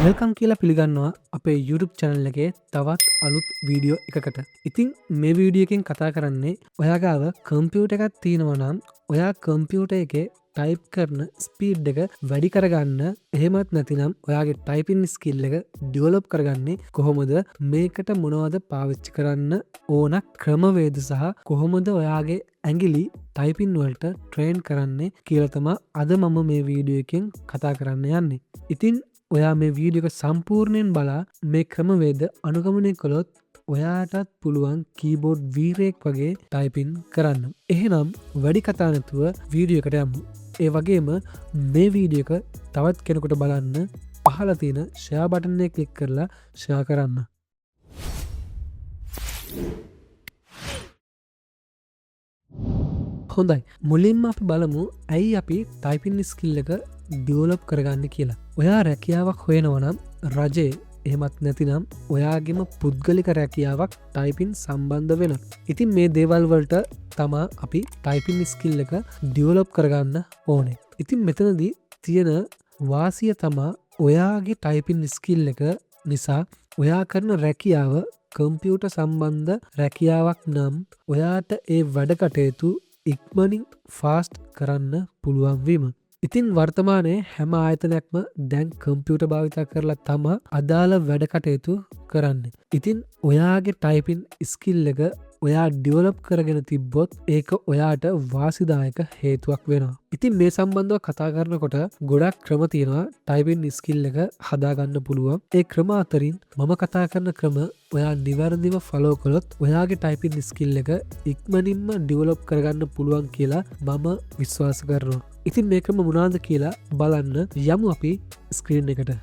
Welcome කියලා පිළිගන්නවා අපේ YouTube channel එකේ තවත් අලුත් වීඩියෝ එකකට. ඉතින් මේ වීඩියෝ එකෙන් කතා කරන්නේ ඔයාගාව කම්පියුටර් එකක් තියෙනවා නම් ඔයා කම්පියුටර් එකේ ටයිප් කරන ස්පීඩ් එක වැඩි කරගන්න එහෙමත් නැතිනම් ඔයාගේ ටයිපින් ස්කිල් එක ඩෙවලොප් කරගන්නේ කොහොමද, මේකට මොනවද පාවිච්චි කරන්න ඕන ක්‍රමවේද සහ කොහොමද ඔයාගේ ඇඟිලි ටයිපින් වලට ට්‍රේන් කරන්නේ කියලා තමයි අද මම මේ වීඩියෝ එකෙන් කතා කරන්න යන්නේ. ඉතින් ඔයා මේ වීඩියෝ එක සම්පූර්ණයෙන් බලා මේ ක්‍රමවේද අනුගමනය කළොත් ඔයාටත් පුළුවන් කීබෝඩ් වීරයෙක් වගේ ටයිපින් කරන්න. එහෙනම් වැඩි කතා නැතුව වීඩියෝ එකට යමු. ඒ වගේම මේ වීඩියෝ එක තවත් කෙනෙකුට බලන්න පහළ තියෙන ෂෙයා බටන් එක ක්ලික් කරලා ෂෙයා කරන්න. හොඳයි, මුලින්ම අපි බලමු ඇයි අපි ටයිපින් ස්කිල් එක ඩෙවලොප් කරගන්න කියලා. ඔයා රැකියාවක් හොයනවනම් රජේ එහෙමත් නැතිනම් ඔයාගේම පුද්ගලික රැකියාවක් ටයිපින් සම්බන්ධ වෙන. ඉතින් මේ දේවල් වලට තමා අපි ටයිපින් ස්කිල් එක ඩෙවලොප් කරගන්න ඕනේ. ඉතින් මෙතනදී තියෙන වාසිය තමා ඔයාගේ ටයිපින් ස්කිල් එක නිසා ඔයා කරන රැකියාව කම්පියුටර් සම්බන්ධ රැකියාවක් නම් ඔයාට ඒ වැඩ කටයුතු ඉක්මනින් ෆාස්ට් කරන්න පුළුවන් වීම. ඉතින් වර්තමානයේ හැම ආයතනයක්ම දැන් කම්පියුටර් භාවිතා කරලා තමා අදාළ වැඩ කටයුතු කරන්න. ඉතින් ඔයාගේ ටයිපින් ස්කිල් එක ඔයා ඩෙවලොප් කරගෙන තිබ්බොත් ඒක ඔයාට වාසිදායක හේතුවක් වෙනවා. ඉතින් මේ සම්බන්ධව කතා කරනකොට ගොඩක් ක්‍රම තියෙනවා ටයිපින් ස්කිල් එක හදාගන්න පුළුවන්. ඒ ක්‍රම අතරින් මම කතා කරන ක්‍රම ඔයා නිවැරදිව ෆලෝ කළොත් ඔයාගේ ටයිපින් ස්කිල් එක ඉක්මනින්ම ඩෙවලොප් කරගන්න පුළුවන් කියලා මම විශ්වාස කරනවා. ඉතින් මේ ක්‍රම මොනවාද කියලා බලන්න යමු අපි ස්ක්‍රීන් එකට.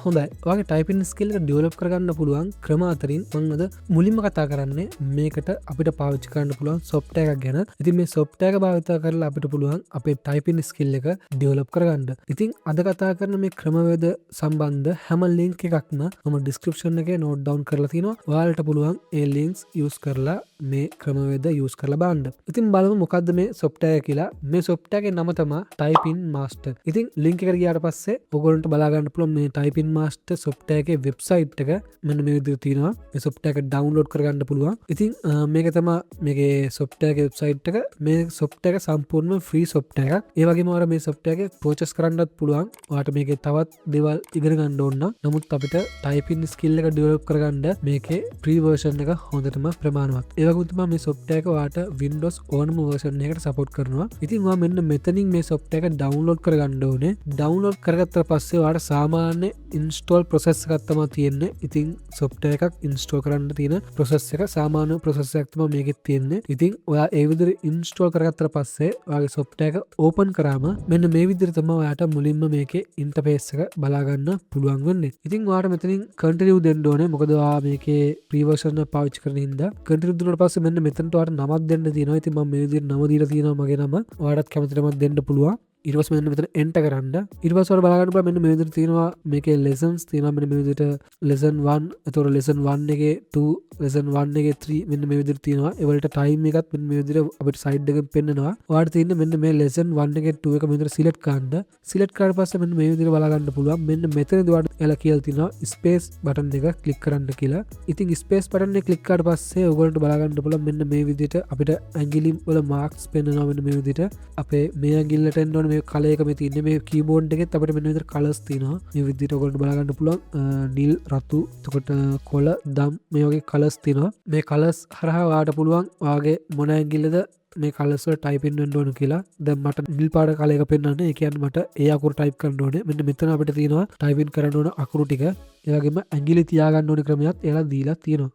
හොඳයි, ඔයාගේ ටයිපින් ස්කිල් එක ඩෙවලොප් කරගන්න පුළුවන් ක්‍රම අතරින් මම අද මුලින්ම කතා කරන්නේ මේකට අපිට පාවිච්චි කරන්න පුළුවන් සොෆ්ට්වෙයාර් එකක් ගැන. ඉතින් මේ සොෆ්ට්වෙයාර් එක භාවිත කරලා අපිට පුළුවන් අපේ ටයිපින් ස්කිල් එක ඩෙවලොප් කරගන්න. ඉතින් අද කතා කරන මේ ක්‍රමවේද සම්බන්ධ හැම ලින්ක් එකක්ම මම ඩිස්ක්‍රිප්ෂන් එකේ නෝට් ඩවුන් කරලා තියෙනවා. ඔයාලට පුළුවන් ඒ ලින්ක්ස් යූස් කරලා මේ ක්‍රමවේද යූස් කරලා බලන්න. ඉතින් බලමු මොකද්ද මේ සොෆ්ට්වෙයාර් කියලා. මේ සොෆ්ට්වෙයාර් එකේ නම තමයි ටයිපින් මාස්ටර්. ඉතින් ලින්ක් එකට ගියාට පස්සේ ඔයගොල්ලන්ට බලා ගන්න පුළුවන් මේ ටයිපින් මාස්ටර් සොෆ්ට්වෙයාර් එකේ වෙබ්සයිට් එක මෙන්න මේ විදිහට තියෙනවා. මේ සොෆ්ට්වෙයාර් එක ඩවුන්ලෝඩ් කරගන්න පුළුවන්. ඉතින් මේක තමයි මේකේ සොෆ්ට්වෙයාර් එකේ වෙබ්සයිට් එක. මේ සොෆ්ට්වෙයාර් එක සම්පූර්ණයෙන්ම ෆ්‍රී සොෆ්ට්වෙයාර් එකක්. ඒ වගේම ඔයාලා මේ සොෆ්ට්වෙයාර් එක පර්චේස් කරන්නත් පුළුවන්. ඔයාලට මේකේ තවත් දේවල් ඉගෙන ගන්න ඕන නම්. නමුත් අපිට ටයිපින් ස්කිල් එක ඩෙවලොප් කරගන්න මේකේ ෆ්‍රී වර්ෂන් එක හොඳටම ප්‍රමාණවත්. ඒ වගේම තමයි මේ සොෆ්ට්වෙයාර් එක ඔයාලට Windows ඕනම වර්ෂන් එකකට සපෝට් කරනවා. ඉතින් ඔයා මෙන්න මෙතනින් මේ සොෆ්ට්වෙයාර් එක ඩවුන්ලෝඩ් කරගන්න ඕනේ. ඩවුන්ලෝඩ් කරගත්තට පස්සේ ඔයාලට සාමාන්‍ය ඉන්ස්ටෝල් ප්‍රොසෙස් එකක් තමයි තියෙන්නේ. ඉතින් සොෆ්ට්වෙයාර් එකක් ඉන්ස්ටෝල් කරන්න තියෙන ප්‍රොසෙස් එක සාමාන්‍ය ප්‍රොසෙස් එකක් තමයි මේකෙත් තියෙන්නේ. ඉතින් ඔයා ඒ විදිහට ඉන්ස්ටෝල් කරගත්තට පස්සේ ඔයාගේ සොෆ්ට්වෙයාර් එක ඕපන් කරාම මෙන්න මේ විදිහට තමයි ඔයාට මුලින්ම මේකේ ඉන්ටර්ෆේස් එක බලා ගන්න පුළුවන් වෙන්නේ. ඉතින් ඔයාට මෙතනින් කන්ටිනියු දෙන්න ඕනේ. මොකද ඔයා මේකේ ප්‍රී වර්ෂන් එක පාවිච්චි කරන හින්දා කන්ටිනියු දුන්නාට පස්සේ මෙන්න මෙතනට ඔයාට නමක් දෙන්න තියෙනවා. ඉතින් මම මේ විදිහට නම දීලා තියෙනවා මගේ නම. ඔයාටත් කැමති නමක් දෙන්න පුළුවන්. ඊට පස්සේ මෙන්න මෙතන එන්ටර් කරන්න. ඊට පස්සේ ඔයාලා බලා ගන්න පුළුවන් මෙන්න මේ විදිහට තියෙනවා මේකේ lessons තියෙනවා. මෙන්න මේ විදිහට lesson 1, එතකොට lesson 1 එකේ 2, lesson 1 එකේ 3 මෙන්න මේ විදිහට තියෙනවා. ඒ වලට time එකත් මෙන්න මේ විදිහට අපිට side එකෙන් පෙන්නනවා. ඔයාලට තියෙන්නේ මෙන්න මේ lesson 1 එකේ 2 එක මේ විදිහට select කරන්න. select කරාට පස්සේ මෙන්න මේ විදිහට බලා ගන්න පුළුවන්. මෙන්න මෙතනදී ඔයාලට එලා කියලා තියෙනවා space button එක click කරන්න කියලා. ඉතින් space button එක click කරාට පස්සේ ඔයගොල්ලන්ට බලා ගන්න පුළුවන් මෙන්න මේ විදිහට අපිට ඇඟිලි වල marks පෙන්නනවා. මෙන්න මේ විදිහට අපේ මේ ඇඟිල්ලට එන්න ඕනේ මේ කලර් එක මේ තියෙන්නේ. මේ කීබෝඩ් එකෙත් අපිට මෙන්න විදිහට කලර්ස් තියෙනවා. මේ විදිහට ඔයගොල්ලන්ට බලා ගන්න පුළුවන් නිල්, රතු, එතකොට කොළ, දම් මේ වගේ කලර්ස් තියෙනවා. මේ කලර්ස් හරහා ඔයාලට පුළුවන් ඔයාගේ මොන ඇඟිල්ලද මේ කලර්ස් වල ටයිපින් වෙන්න ඕන කියලා. දැන් මට නිල් පාට කලර් එක පෙන්වන්නේ. ඒ කියන්නේ මට ඒ අකුරු ටයිප් කරන්න ඕනේ. මෙන්න මෙතන අපිට තියෙනවා ටයිපින් කරන්න ඕන අකුරු ටික. ඒ වගේම ඇඟිලි තියාගන්න ඕන ක්‍රමයක් එයාලා දීලා තියෙනවා.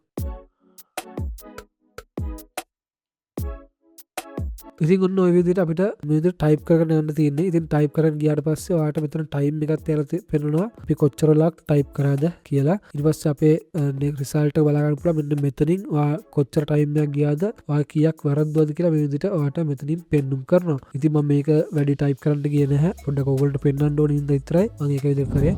ඉතින් ඔන්න ඔය විදිහට අපිට මේ විදිහට ටයිප් කරගෙන යන්න තියෙන්නේ. ඉතින් ටයිප් කරගෙන ගියාට පස්සේ ඔයාලට මෙතන ටයිම් එකක් තියලා පෙන්නනවා. අපි කොච්චර වෙලාවක් ටයිප් කරාද කියලා. ඊට පස්සේ අපේ රිසල්ට් එක බලා ගන්න පුළුවන්. මෙන්න මෙතනින් ඔයා කොච්චර ටයිම් එකක් ගියාද, ඔයා කීයක් වරද්දුවද කියලා මේ විදිහට ඔයාලට මෙතනින් පෙන්නුම් කරනවා. ඉතින් මම මේක වැඩි ටයිප් කරන්න ගියේ නැහැ. පොඩ්ඩක් ඔයගොල්ලන්ට පෙන්වන්න ඕන හින්දා විතරයි මම මේක විදිහට කරේ.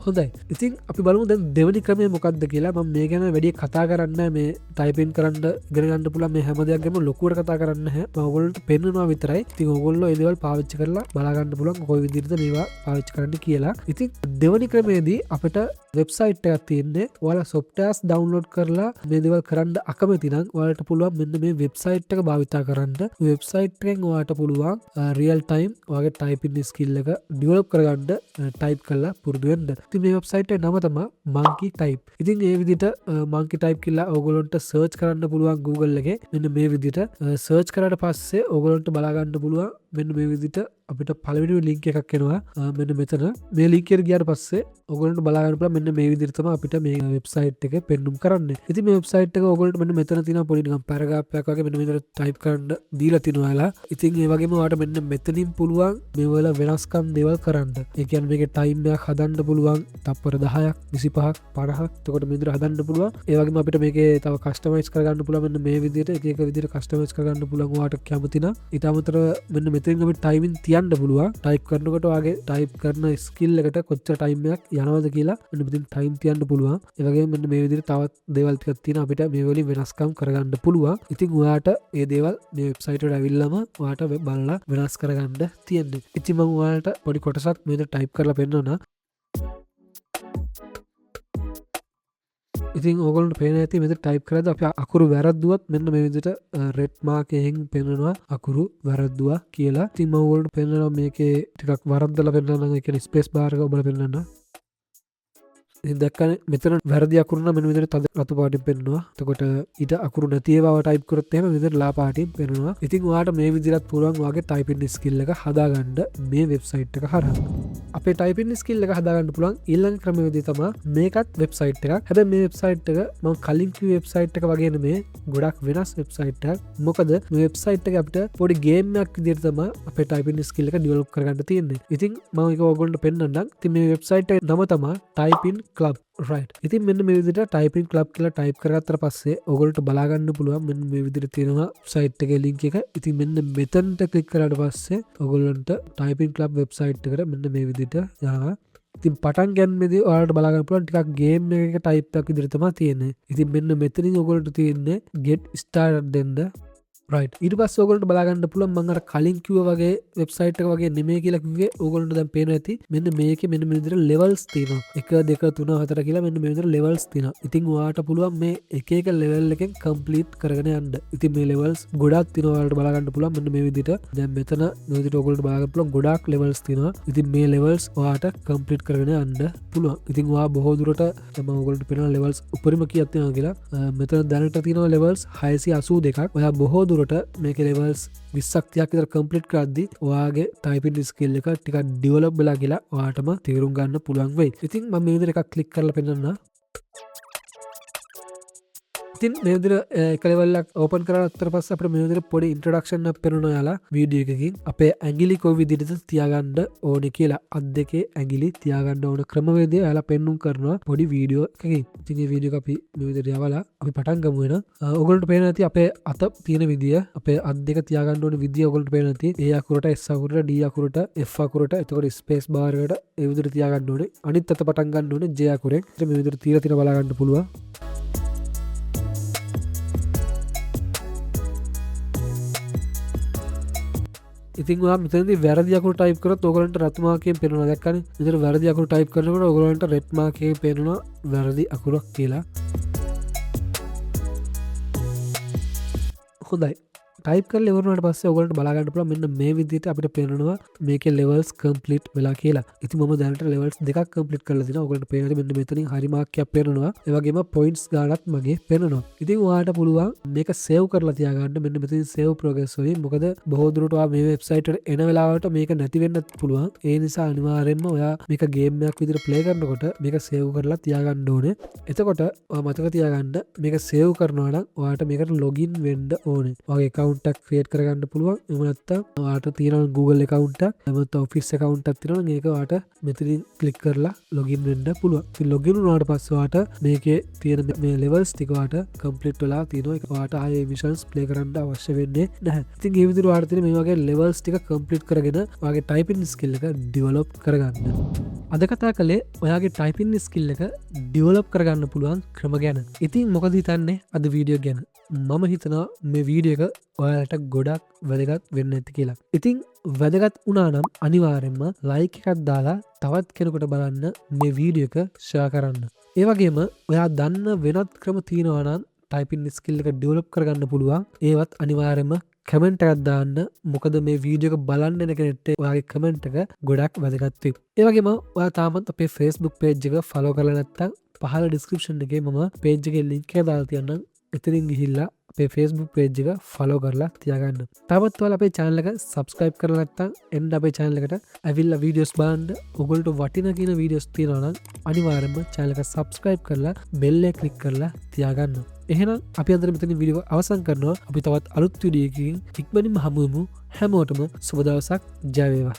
හොඳයි. ඉතින් අපි බලමු දැන් දෙවනි ක්‍රමය මොකක්ද කියලා. මම මේ ගැන වැඩි කතා කරන්න මේ ටයිපින් කරන්න ඉගෙන ගන්න පුළුවන් මේ හැම දෙයක් ගැන ලොකුවට කතා කරන්න නැහැ. මම ඔයගොල්ලන්ට පෙන්නනවා විතරයි. ඉතින් ඔයගොල්ලෝ ඒ දේවල් පාවිච්චි කරලා බලා ගන්න පුළුවන් කොයි විදිහටද මේවා පාවිච්චි කරන්න කියලා. ඉතින් දෙවනි ක්‍රමයේදී අපිට වෙබ්සයිට් එකක් තියෙන්නේ. ඔයාලා softwares download කරලා මේ දේවල් කරන්න අකමැති නම් ඔයාලට පුළුවන් මෙන්න මේ වෙබ්සයිට් එක භාවිතා කරන්න. වෙබ්සයිට් එකෙන් ඔයාලට පුළුවන් real time ඔයාගේ typing skill එක develop කරගන්න type කරලා පුරුදු වෙන්න. ඉතින් මේ වෙබ්සයිට් එකේ නම තමයි monkey type. ඉතින් මේ විදිහට monkey type කියලා ඔයගොල්ලන්ට search කරන්න පුළුවන් Google එකේ. මෙන්න මේ විදිහට search කරාට පස්සේ ඔයගොල්ලන්ට බලා ගන්න පුළුවන් මෙන්න මේ විදිහට අපිට පළවෙනි ලින්ක් එකක් එනවා. මෙන්න මෙතන මේ ලින්ක් එකට ගියාට පස්සේ ඔයගොල්ලන්ට බලා ගන්න පුළුවන් මෙන්න මේ විදිහට තමයි අපිට මේ වෙබ්සයිට් එක පෙන්නුම් කරන්නේ. ඉතින් මේ වෙබ්සයිට් එක ඔයගොල්ලන්ට මෙන්න මෙතන තියෙනවා පොඩි නිකන් පැරග්‍රාෆ් එකක් වගේ මෙන්න මෙතන ටයිප් කරන්න දීලා තිනවා යාලා. ඉතින් ඒ වගේම ඔයාලට මෙන්න මෙතනින් පුළුවන් මේ වල වෙනස්කම් දේවල් කරන්න. ඒ කියන්නේ මේකේ ටයිම් එකක් හදන්න පුළුවන්. තප්පර 10ක් 25ක් 50ක් එතකොට මේ විදිහට හදන්න පුළුවන්. ඒ වගේම අපිට මේකේ තව කස්ටමයිස් කරගන්න පුළුවන් මෙන්න මේ විදිහට එක එක විදිහට කස්ටමයිස් කරගන්න පුළුවන් ඔයාලට කැමති නම්. ඊට අමතරව මෙන්න මෙතනින් අපිට ටයිමින් තියන්න පුළුවන්. ටයිප් කරනකොට ඔයාගේ ටයිප් කරන ස්කිල් එකට කොච්චර ටයිම් එකක් යනවද කියලා මෙන්න මෙතන ටයිම් තියන්න පුළුවන්. ඒ වගේම මෙන්න මේ විදිහට තවත් දේවල් ටිකක් තියෙනවා අපිට මේ වලින් වෙනස්කම් කරගන්න පුළුවන්. ඉතින් ඔයාට මේ දේවල් මේ වෙබ්සයිට් එකට ඇවිල්ලාම ඔයාට බලලා වෙනස් කරගන්න තියෙන්නේ. ඉතින් මම ඔයාලට පොඩි කොටසක් මේක ටයිප් කරලා පෙන්නනවා. ඉතින් ඕගොල්ලන්ට පේන ඇති මෙතන ටයිප් කරද්දී අපි අකුරු වැරද්දුවත් මෙන්න මේ විදිහට රෙඩ් මාක් එකෙන් පෙන්නනවා අකුරු වැරද්දුවා කියලා. ඉතින් මම ඕගොල්ලන්ට පෙන්නනවා මේකේ ටිකක් වරද්දලා පෙන්නනවා. ඒ කියන්නේ ස්පේස් බාර් එක ඔබලා පෙන්නනවා. ඉතින් දැක්කනේ මෙතන වැරදි අකුරු නම් මෙන්න විදිහට තද රතු පාටින් පෙන්නනවා. එතකොට ඊට අකුරු නැති ඒවාව ටයිප් කරොත් එහෙම විදිහට ලා පාටින් පෙන්නනවා. ඉතින් ඔයාලට මේ විදිහට පුළුවන් ඔයාගේ ටයිපින් ස්කිල් එක හදාගන්න මේ වෙබ්සයිට් එක හරහා. අපේ ටයිපින් ස්කිල් එක හදාගන්න පුළුවන් ඊළඟ ක්‍රමවේදය තමයි මේකත් වෙබ්සයිට් එකක්. හැබැයි මේ වෙබ්සයිට් එක මම කලින් කිව්ව වෙබ්සයිට් එක වගේ නෙමෙයි ගොඩක් වෙනස් වෙබ්සයිට් එකක්. මොකද මේ වෙබ්සයිට් එක අපිට පොඩි ගේම් එකක් විදිහට තමයි අපේ ටයිපින් ස්කිල් එක ඩෙවලොප් කරගන්න තියෙන්නේ. ඉතින් මම ඒක ඔයගොල්ලන්ට පෙන්නන්නම්. ඉතින් මේ වෙබ්සයිට් එකේ නම තමයි Typing Club. right. ඉතින් මෙන්න මේ විදිහට Typing Club කියලා ටයිප් කරගත්තට පස්සේ ඔයගොල්ලන්ට බලා ගන්න පුළුවන් මෙන්න මේ විදිහට තියෙනවා සයිට් එකේ link එක. ඉතින් මෙන්න මෙතනට ක්ලික් කරාට පස්සේ ඔයගොල්ලන්ට Typing Club වෙබ්සයිට් එකට මෙන්න මේ විදිහට යනවා. ඉතින් පටන් ගන්නමේදී ඔයාලට බලා ගන්න පුළුවන් ටිකක් ගේම් එකක ටයිප් එකක් විදිහට තමයි තියෙන්නේ. ඉතින් මෙන්න මෙතනින් ඔයගොල්ලන්ට තියෙන්නේ get started දෙන්න. right. ඊට පස්සේ ඔයගොල්ලන්ට බලා ගන්න පුළුවන් මම අර කලින් කිව්වා වගේ වෙබ්සයිට් එක වගේ නෙමෙයි කියලා කිව්වේ ඔයගොල්ලන්ට දැන් පේනවා ඇති මෙන්න මේකේ මෙන්න මේ විදිහට levels තියෙනවා 1 2 3 4 කියලා මෙන්න මේ විදිහට levels තියෙනවා. ඉතින් ඔයාලට පුළුවන් මේ එක එක level එකෙන් complete කරගෙන යන්න. ඉතින් මේ levels ගොඩක් තියෙනවා ඔයාලට බලා ගන්න පුළුවන් මෙන්න මේ විදිහට. දැන් මෙතන මේ විදිහට ඔයගොල්ලන්ට බලා ගන්න පුළුවන් ගොඩක් levels තියෙනවා. ඉතින් මේ levels ඔයාලට complete කරගෙන යන්න පුළුවන්. ඉතින් ඔයා බොහෝ දුරට මම ඔයගොල්ලන්ට පේනවා levels උපරිම කීයක් තියෙනවා කියලා. මෙතන දැනට තියෙනවා levels 682ක්. ඔයා බොහෝ මේක ලෙවල්ස් 20ක් 30ක් විතර කම්ප්ලීට් කරද්දී ඔයාගේ ටයිපින් ස්කිල් එක ටිකක් ඩෙවලොප් වෙලා කියලා ඔයාටම තේරුම් ගන්න පුළුවන් වෙයි. ඉතින් මම මේ විදිහට එකක් ක්ලික් කරලා පෙන්නන්නම්. ඉතින් මේ විදිහට එක ලෙවල් එකක් ඕපන් කරාට පස්සේ අපිට මේ විදිහට පොඩි ඉන්ට්‍රොඩක්ෂන් එකක් පෙන්නනවා යාලා වීඩියෝ එකකින් අපේ ඇඟිලි කොයි විදිහටද තියාගන්න ඕනේ කියලා අත් දෙකේ ඇඟිලි තියාගන්න ඕන ක්‍රමවේදය යාලා පෙන්නුම් කරනවා පොඩි වීඩියෝ එකකින්. ඉතින් මේ වීඩියෝ එක අපි මේ විදිහට යවලා අපි පටන් ගමු වෙන. ඔයගොල්ලන්ට පේන ඇති අපේ අත තියෙන විදිය අපේ අත් දෙක තියාගන්න ඕන විදිය ඔයගොල්ලන්ට පේන ඇති A අකුරට S අකුරට D අකුරට F අකුරට එතකොට ස්පේස් බාර් එකට ඒ විදිහට තියාගන්න ඕනේ. අනිත් අත පටන් ගන්න ඕනේ J අකුරෙන්. ඉතින් මේ විදිහට තියලා තියලා බලා ගන්න පුළුවන්. ඉතින් ඔයා මෙතනදී වැරදි අකුරු ටයිප් කරොත් ඔයගොල්ලන්ට රතු මාර්කයෙන් පේනවා දැක්කනේ. මෙතන වැරදි අකුරු ටයිප් කරනකොට ඔයගොල්ලන්ට රෙඩ් මාර්කයෙන් පේනවා වැරදි අකුරක් කියලා. හොඳයි. ටයිප් කරලා ඉවර වුණාට පස්සේ ඔයගොල්ලන්ට බලා ගන්න පුළුවන් මෙන්න මේ විදිහට අපිට පේනවා මේකේ levels complete වෙලා කියලා. ඉතින් මම දැනට levels දෙකක් complete කරලා දිනවා. ඔයගොල්ලන්ට පේනවා මෙන්න මෙතනින් හරි මාක් එකක් පේනවා. ඒ වගේම points ගානක් මගේ පේනවා. ඉතින් ඔයාලට පුළුවන් මේක save කරලා තියාගන්න මෙන්න මෙතනින් save progress වලින්. මොකද බොහෝ දුරට ඔයා මේ වෙබ්සයිට් එකට එන වෙලාවට මේක නැති වෙන්නත් පුළුවන්. ඒ නිසා අනිවාර්යයෙන්ම ඔයා මේක game එකක් විදිහට play කරනකොට මේක save කරලා තියාගන්න ඕනේ. එතකොට ඔයා මතක තියාගන්න මේක save කරනවා නම් ඔයාලට මේකට login වෙන්න ඕනේ. ඔයාගේ account account එකක් create කරගන්න පුළුවන්. එහෙම නැත්නම් ඔයාට තියෙන Google account එකක්, එහෙම Office account එකක් තියෙනවා නම් ඒක ඔයාට මෙතනින් click කරලා login වෙන්න පුළුවන්. ඉතින් login වුණාට පස්සේ ඔයාට මේකේ තියෙන මේ levels ටික ඔයාට complete වෙලා තියෙනවා. ඒක ඔයාට ආයේ missions play කරන්න අවශ්‍ය වෙන්නේ නැහැ. ඉතින් මේ විදිහට ඔයාට තියෙන මේ වගේ levels ටික complete කරගෙන ඔයාගේ typing skill එක develop කරගන්න. අද කතා කළේ ඔයාගේ typing skill එක develop කරගන්න පුළුවන් ක්‍රම ගැන. ඉතින් මොකද හිතන්නේ අද වීඩියෝ ගැන? මම හිතනවා මේ වීඩියෝ එක ඔයාලට ගොඩක් වැදගත් වෙන්න ඇති කියලා. ඉතින් වැදගත් වුණා නම් අනිවාර්යෙන්ම like එකක් දාලා තවත් කෙනෙකුට බලන්න මේ වීඩියෝ එක share කරන්න. ඒ වගේම ඔයා දන්න වෙනත් ක්‍රම තියෙනවා නම් typing skill එක develop කරගන්න පුළුවන්. ඒවත් අනිවාර්යෙන්ම කමෙන්ට් එකක් දාන්න. මොකද මේ වීඩියෝ එක බලන්න එන කෙනෙක්ට ඔයාගේ කමෙන්ට් එක ගොඩක් වැදගත් වෙයි. ඒ වගේම ඔයා තාමත් අපේ Facebook page එක follow කරලා නැත්නම් පහළ description එකේ මම page එකේ link එක දාලා තියන්නම්. එතනින් ගිහිල්ලා අපේ Facebook page එක follow කරලා තියාගන්න. තාමත් ඔයාලා අපේ channel එක subscribe කරලා නැත්නම් එන්න අපේ channel එකට ඇවිල්ලා videos බලන්න. ඔයගොල්ලෝ වටිනා කියන videos තියෙනවා නම් අනිවාර්යෙන්ම channel එක subscribe කරලා bell එක click කරලා තියාගන්න. එහෙනම් අපි අද මෙතනින් වීඩියෝ අවසන් කරනවා. අපි තවත් අලුත් වීඩියෝ එකකින් ඉක්මනින්ම හමු වෙමු. හැමෝටම සුබ දවසක්. ජය වේවා.